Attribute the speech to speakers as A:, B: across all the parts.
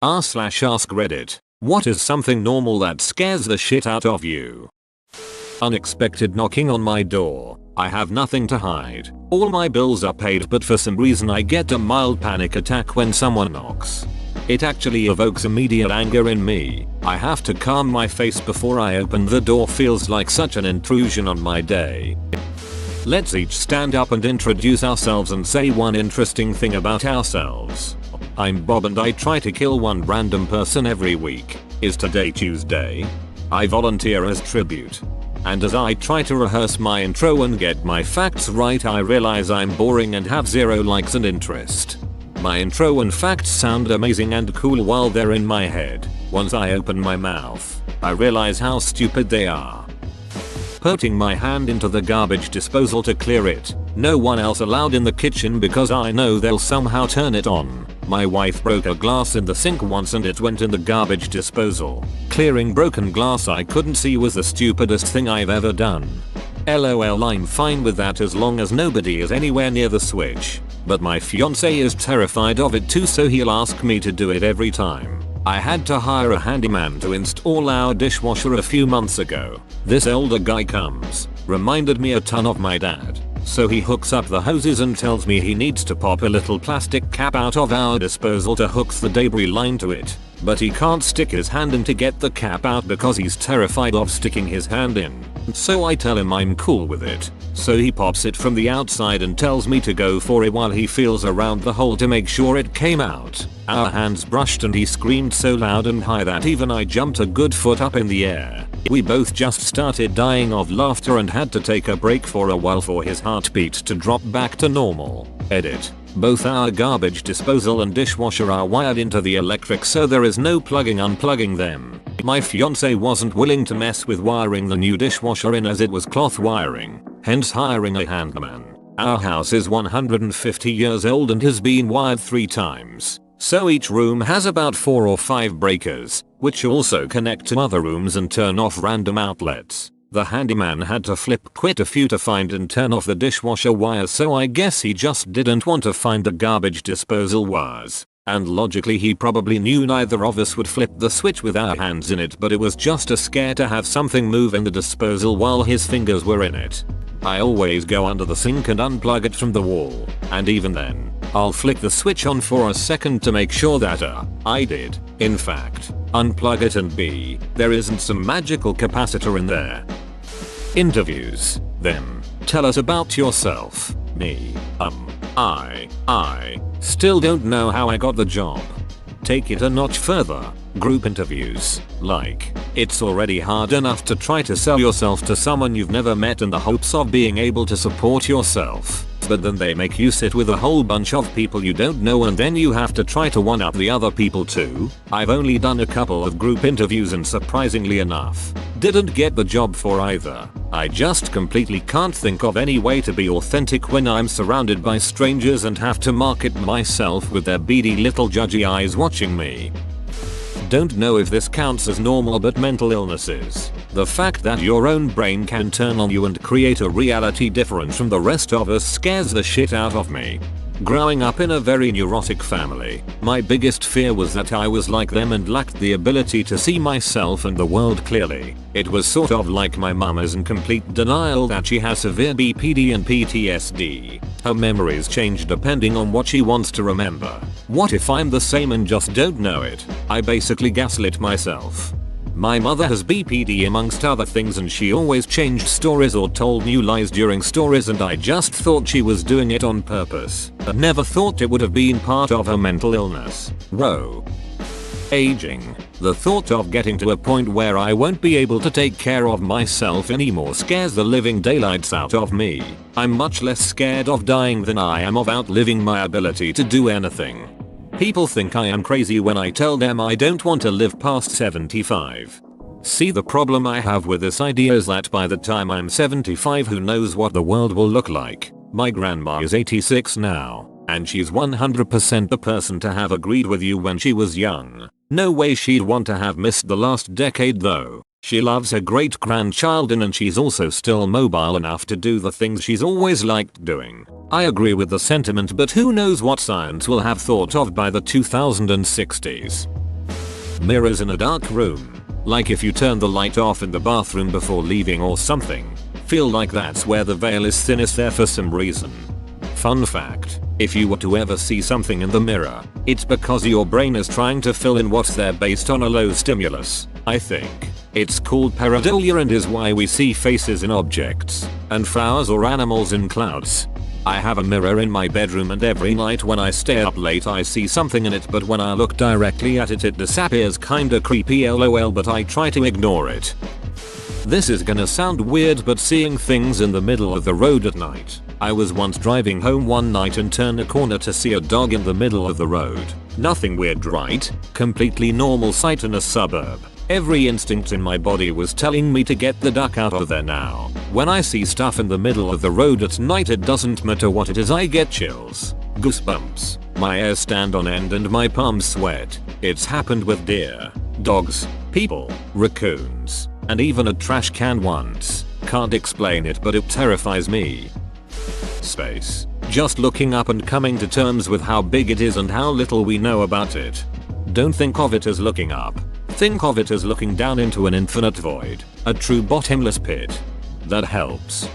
A: r/ask Reddit. What is something normal that scares the shit out of you? Unexpected knocking on my door. I have nothing to hide. All my bills are paid, but for some reason I get a mild panic attack when someone knocks. It actually evokes immediate anger in me. I have to calm my face before I open the door. Feels like such an intrusion on my day. Let's each stand up and introduce ourselves and say one interesting thing about ourselves. I'm Bob and I try to kill one random person every week. Is today Tuesday? I volunteer as tribute. And as I try to rehearse my intro and get my facts right, I realize I'm boring and have zero likes and interest. My intro and facts sound amazing and cool while they're in my head. Once I open my mouth, I realize how stupid they are. Putting my hand into the garbage disposal to clear it. No one else allowed in the kitchen because I know they'll somehow turn it on. My wife broke a glass in the sink once and it went in the garbage disposal. Clearing broken glass I couldn't see was the stupidest thing I've ever done. LOL, I'm fine with that as long as nobody is anywhere near the switch. But my fiance is terrified of it too, so he'll ask me to do it every time. I had to hire a handyman to install our dishwasher a few months ago. This older guy comes, reminded me a ton of my dad. So he hooks up the hoses and tells me he needs to pop a little plastic cap out of our disposal to hook the debris line to it. But he can't stick his hand in to get the cap out because he's terrified of sticking his hand in. So I tell him I'm cool with it. So he pops it from the outside and tells me to go for it while he feels around the hole to make sure it came out. Our hands brushed and he screamed so loud and high that even I jumped a good foot up in the air. We both just started dying of laughter and had to take a break for a while for his heartbeat to drop back to normal. Edit. Both our garbage disposal and dishwasher are wired into the electric, so there is no unplugging them. My fiance wasn't willing to mess with wiring the new dishwasher in as it was cloth wiring, hence hiring a handyman. Our house is 150 years old and has been wired 3 times. So each room has about 4 or 5 breakers, which also connect to other rooms and turn off random outlets. The handyman had to flip quite a few to find and turn off the dishwasher wires, so I guess he just didn't want to find the garbage disposal wires. And logically he probably knew neither of us would flip the switch with our hands in it, but it was just a scare to have something move in the disposal while his fingers were in it. I always go under the sink and unplug it from the wall, and even then, I'll flick the switch on for a second to make sure that I did, in fact, unplug it and B, there isn't some magical capacitor in there. Interviews. Them. Tell us about yourself. Me. I still don't know how I got the job. Take it a notch further. Group interviews. Like, it's already hard enough to try to sell yourself to someone you've never met in the hopes of being able to support yourself. But then they make you sit with a whole bunch of people you don't know and then you have to try to one up the other people too. I've only done a couple of group interviews and surprisingly enough, didn't get the job for either. I just completely can't think of any way to be authentic when I'm surrounded by strangers and have to market myself with their beady little judgy eyes watching me. Don't know if this counts as normal, but mental illnesses. The fact that your own brain can turn on you and create a reality different from the rest of us scares the shit out of me. Growing up in a very neurotic family, my biggest fear was that I was like them and lacked the ability to see myself and the world clearly. It was sort of like my mum is in complete denial that she has severe BPD and PTSD. Her memories change depending on what she wants to remember. What if I'm the same and just don't know it? I basically gaslit myself. My mother has BPD amongst other things and she always changed stories or told new lies during stories, and I just thought she was doing it on purpose. I never thought it would have been part of her mental illness. Whoa. Aging. The thought of getting to a point where I won't be able to take care of myself anymore scares the living daylights out of me. I'm much less scared of dying than I am of outliving my ability to do anything. People think I am crazy when I tell them I don't want to live past 75. See, the problem I have with this idea is that by the time I'm 75, who knows what the world will look like. My grandma is 86 now, and she's 100% the person to have agreed with you when she was young. No way she'd want to have missed the last decade though. She loves her great grandchild and she's also still mobile enough to do the things she's always liked doing. I agree with the sentiment, but who knows what science will have thought of by the 2060s. Mirrors in a dark room. Like if you turn the light off in the bathroom before leaving or something. Feel like that's where the veil is thinnest there for some reason. Fun fact, if you were to ever see something in the mirror, it's because your brain is trying to fill in what's there based on a low stimulus, I think. It's called pareidolia and is why we see faces in objects, and flowers or animals in clouds. I have a mirror in my bedroom and every night when I stay up late I see something in it, but when I look directly at it it disappears. Kinda creepy lol, but I try to ignore it. This is gonna sound weird, but seeing things in the middle of the road at night. I was once driving home one night and turned a corner to see a dog in the middle of the road. Nothing weird, right? Completely normal sight in a suburb. Every instinct in my body was telling me to get the duck out of there now. When I see stuff in the middle of the road at night, it doesn't matter what it is, I get chills, goosebumps, my hairs stand on end and my palms sweat. It's happened with deer, dogs, people, raccoons, and even a trash can once. Can't explain it, but it terrifies me. Space. Just looking up and coming to terms with how big it is and how little we know about it. Don't think of it as looking up. Think of it as looking down into an infinite void, a true bottomless pit. That helps.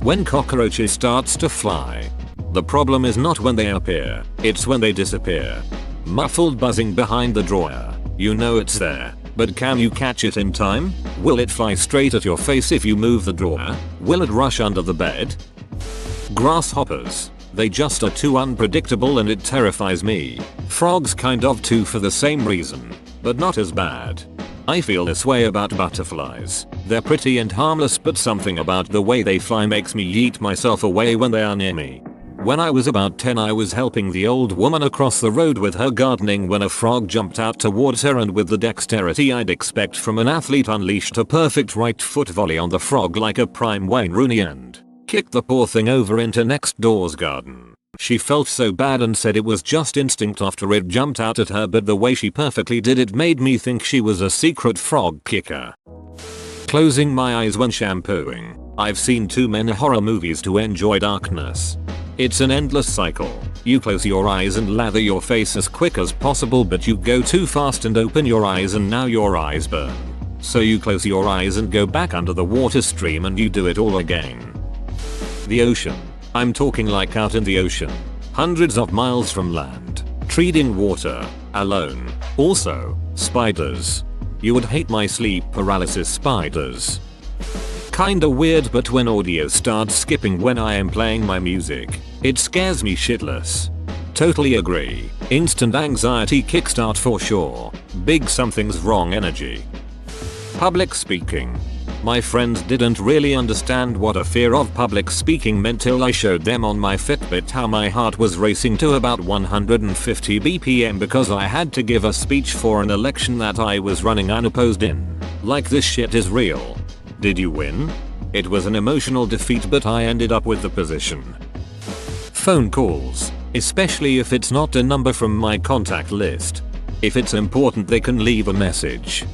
A: When cockroaches starts to fly. The problem is not when they appear, it's when they disappear. Muffled buzzing behind the drawer. You know it's there, but can you catch it in time? Will it fly straight at your face if you move the drawer? Will it rush under the bed? Grasshoppers. They just are too unpredictable and it terrifies me. Frogs kind of too for the same reason, but not as bad. I feel this way about butterflies. They're pretty and harmless, but something about the way they fly makes me yeet myself away when they are near me. When I was about 10 I was helping the old woman across the road with her gardening when a frog jumped out towards her, and with the dexterity I'd expect from an athlete unleashed a perfect right foot volley on the frog like a prime Wayne Rooney and kicked the poor thing over into next door's garden. She felt so bad and said it was just instinct after it jumped out at her, but the way she perfectly did it made me think she was a secret frog kicker. Closing my eyes when shampooing. I've seen too many horror movies to enjoy darkness. It's an endless cycle. You close your eyes and lather your face as quick as possible, but you go too fast and open your eyes and now your eyes burn. So you close your eyes and go back under the water stream and you do it all again. The ocean. I'm talking like out in the ocean. Hundreds of miles from land. Treading water. Alone. Also, spiders. You would hate my sleep paralysis spiders. Kinda weird, but when audio starts skipping when I am playing my music, it scares me shitless. Totally agree. Instant anxiety kickstart for sure. Big something's wrong energy. Public speaking. My friends didn't really understand what a fear of public speaking meant till I showed them on my Fitbit how my heart was racing to about 150 BPM because I had to give a speech for an election that I was running unopposed in. Like, this shit is real. Did you win? It was an emotional defeat, but I ended up with the position. Phone calls, especially if it's not a number from my contact list. If it's important they can leave a message.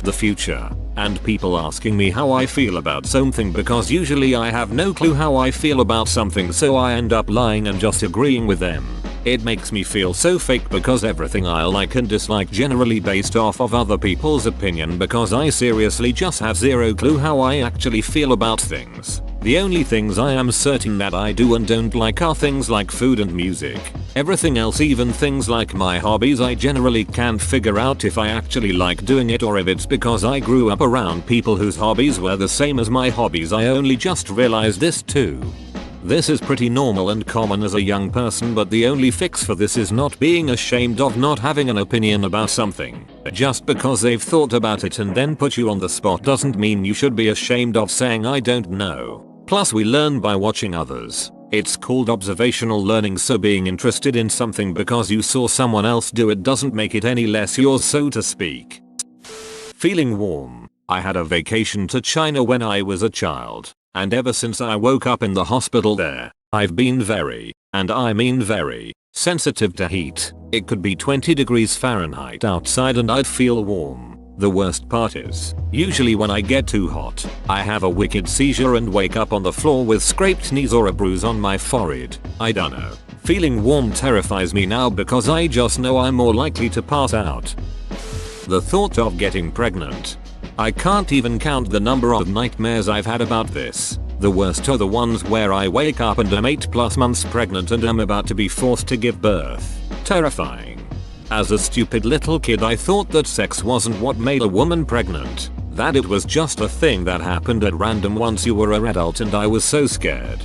A: The future, and people asking me how I feel about something, because usually I have no clue how I feel about something, so I end up lying and just agreeing with them. It makes me feel so fake because everything I like and dislike generally based off of other people's opinion, because I seriously just have zero clue how I actually feel about things. The only things I am certain that I do and don't like are things like food and music. Everything else, even things like my hobbies, I generally can't figure out if I actually like doing it or if it's because I grew up around people whose hobbies were the same as my hobbies. I only just realized this too. This is pretty normal and common as a young person, but the only fix for this is not being ashamed of not having an opinion about something. Just because they've thought about it and then put you on the spot doesn't mean you should be ashamed of saying I don't know. Plus, we learn by watching others. It's called observational learning, so being interested in something because you saw someone else do it doesn't make it any less yours, so to speak. Feeling warm. I had a vacation to China when I was a child. And ever since I woke up in the hospital there, I've been very, and I mean very, sensitive to heat. It could be 20 degrees Fahrenheit outside and I'd feel warm. The worst part is, usually when I get too hot, I have a wicked seizure and wake up on the floor with scraped knees or a bruise on my forehead. I dunno. Feeling warm terrifies me now because I just know I'm more likely to pass out. The thought of getting pregnant. I can't even count the number of nightmares I've had about this. The worst are the ones where I wake up and am 8+ months pregnant and am about to be forced to give birth. Terrifying. As a stupid little kid, I thought that sex wasn't what made a woman pregnant. That it was just a thing that happened at random once you were an adult, and I was so scared.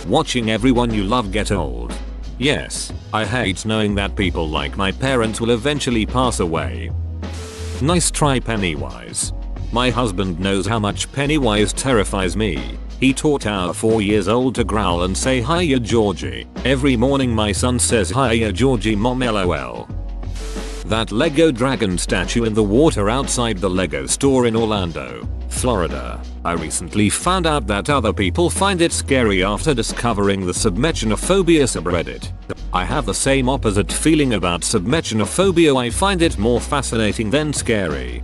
A: Watching everyone you love get old. Yes, I hate knowing that people like my parents will eventually pass away. Nice try, Pennywise. My husband knows how much Pennywise terrifies me. He taught our 4-year-old to growl and say hiya Georgie. Every morning my son says hiya Georgie mom lol. That Lego dragon statue in the water outside the Lego store in Orlando, Florida. I recently found out that other people find it scary after discovering the submechanophobia subreddit. I have the same opposite feeling about submechanophobia. I find it more fascinating than scary.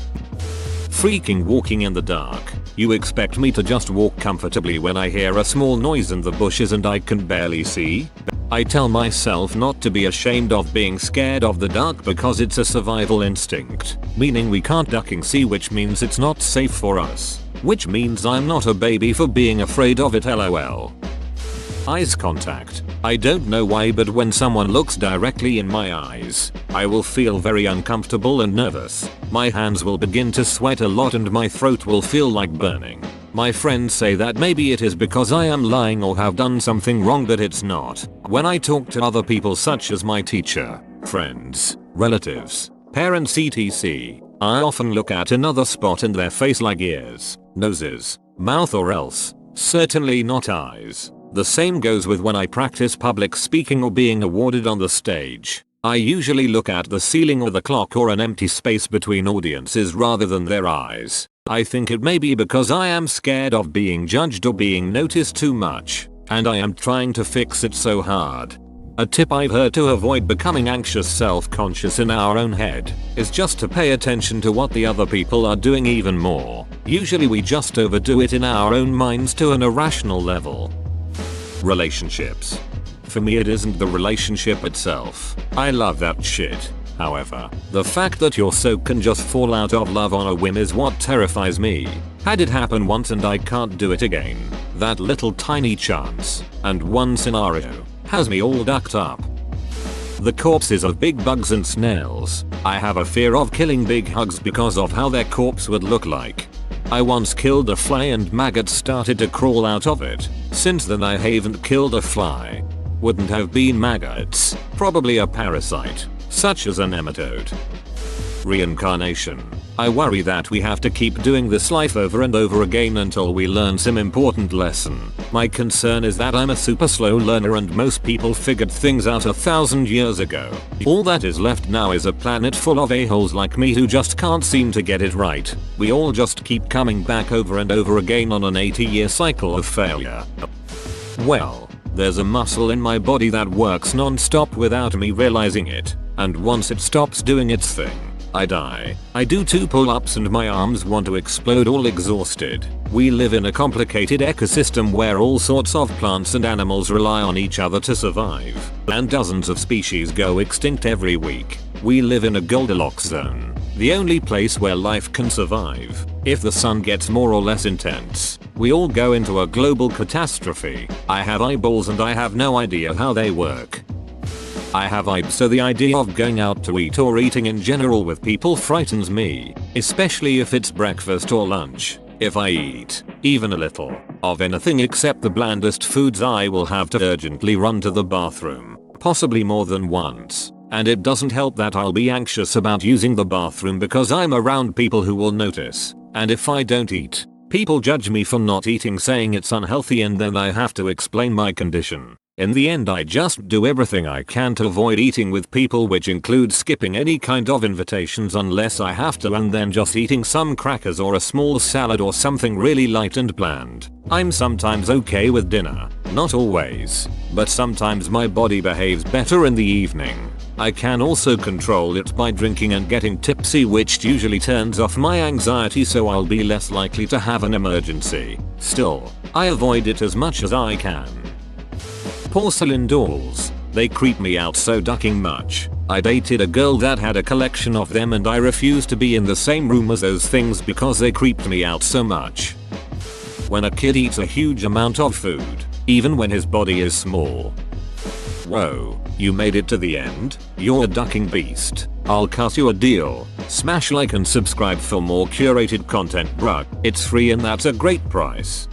A: Freaking walking in the dark. You expect me to just walk comfortably when I hear a small noise in the bushes and I can barely see? I tell myself not to be ashamed of being scared of the dark because it's a survival instinct, meaning we can't duck and see, which means it's not safe for us, which means I'm not a baby for being afraid of it lol. Eyes contact. I don't know why, but when someone looks directly in my eyes, I will feel very uncomfortable and nervous. My hands will begin to sweat a lot and my throat will feel like burning. My friends say that maybe it is because I am lying or have done something wrong, but it's not. When I talk to other people such as my teacher, friends, relatives, parents etc., I often look at another spot in their face like ears, noses, mouth, or else certainly not eyes. The same goes with when I practice public speaking or being awarded on the stage. I usually look at the ceiling or the clock or an empty space between audiences rather than their eyes. I think it may be because I am scared of being judged or being noticed too much, and I am trying to fix it so hard. A tip I've heard to avoid becoming anxious, self-conscious in our own head is just to pay attention to what the other people are doing even more. Usually we just overdo it in our own minds to an irrational level. Relationships. For me, it isn't the relationship itself. I love that shit. However, the fact that your soul can just fall out of love on a whim is what terrifies me. Had it happen once and I can't do it again, that little tiny chance, and one scenario, has me all ducked up. The corpses of big bugs and snails. I have a fear of killing big bugs because of how their corpse would look like. I once killed a fly and maggots started to crawl out of it. Since then I haven't killed a fly. Wouldn't have been maggots, probably a parasite, such as a nematode. Reincarnation. I worry that we have to keep doing this life over and over again until we learn some important lesson. My concern is that I'm a super slow learner and most people figured things out 1,000 years ago. All that is left now is a planet full of a-holes like me who just can't seem to get it right. We all just keep coming back over and over again on an 80-year cycle of failure. Well, there's a muscle in my body that works non-stop without me realizing it, and once it stops doing its thing, I die. I do 2 pull-ups and my arms want to explode, all exhausted. We live in a complicated ecosystem where all sorts of plants and animals rely on each other to survive, and dozens of species go extinct every week. We live in a Goldilocks zone, the only place where life can survive. If the sun gets more or less intense, we all go into a global catastrophe. I have eyeballs and I have no idea how they work. I have eyes, so the idea of going out to eat or eating in general with people frightens me, especially if it's breakfast or lunch. If I eat, even a little, of anything except the blandest foods, I will have to urgently run to the bathroom, possibly more than once. And it doesn't help that I'll be anxious about using the bathroom because I'm around people who will notice. And if I don't eat, people judge me for not eating, saying it's unhealthy, and then I have to explain my condition. In the end, I just do everything I can to avoid eating with people, which includes skipping any kind of invitations unless I have to, and then just eating some crackers or a small salad or something really light and bland. I'm sometimes okay with dinner, not always, but sometimes my body behaves better in the evening. I can also control it by drinking and getting tipsy, which usually turns off my anxiety, so I'll be less likely to have an emergency. Still, I avoid it as much as I can. Porcelain dolls. They creep me out so ducking much. I dated a girl that had a collection of them and I refused to be in the same room as those things because they creeped me out so much. When a kid eats a huge amount of food, even when his body is small. Whoa, you made it to the end? You're a ducking beast. I'll cut you a deal. Smash like and subscribe for more curated content, bruh. It's free and that's a great price.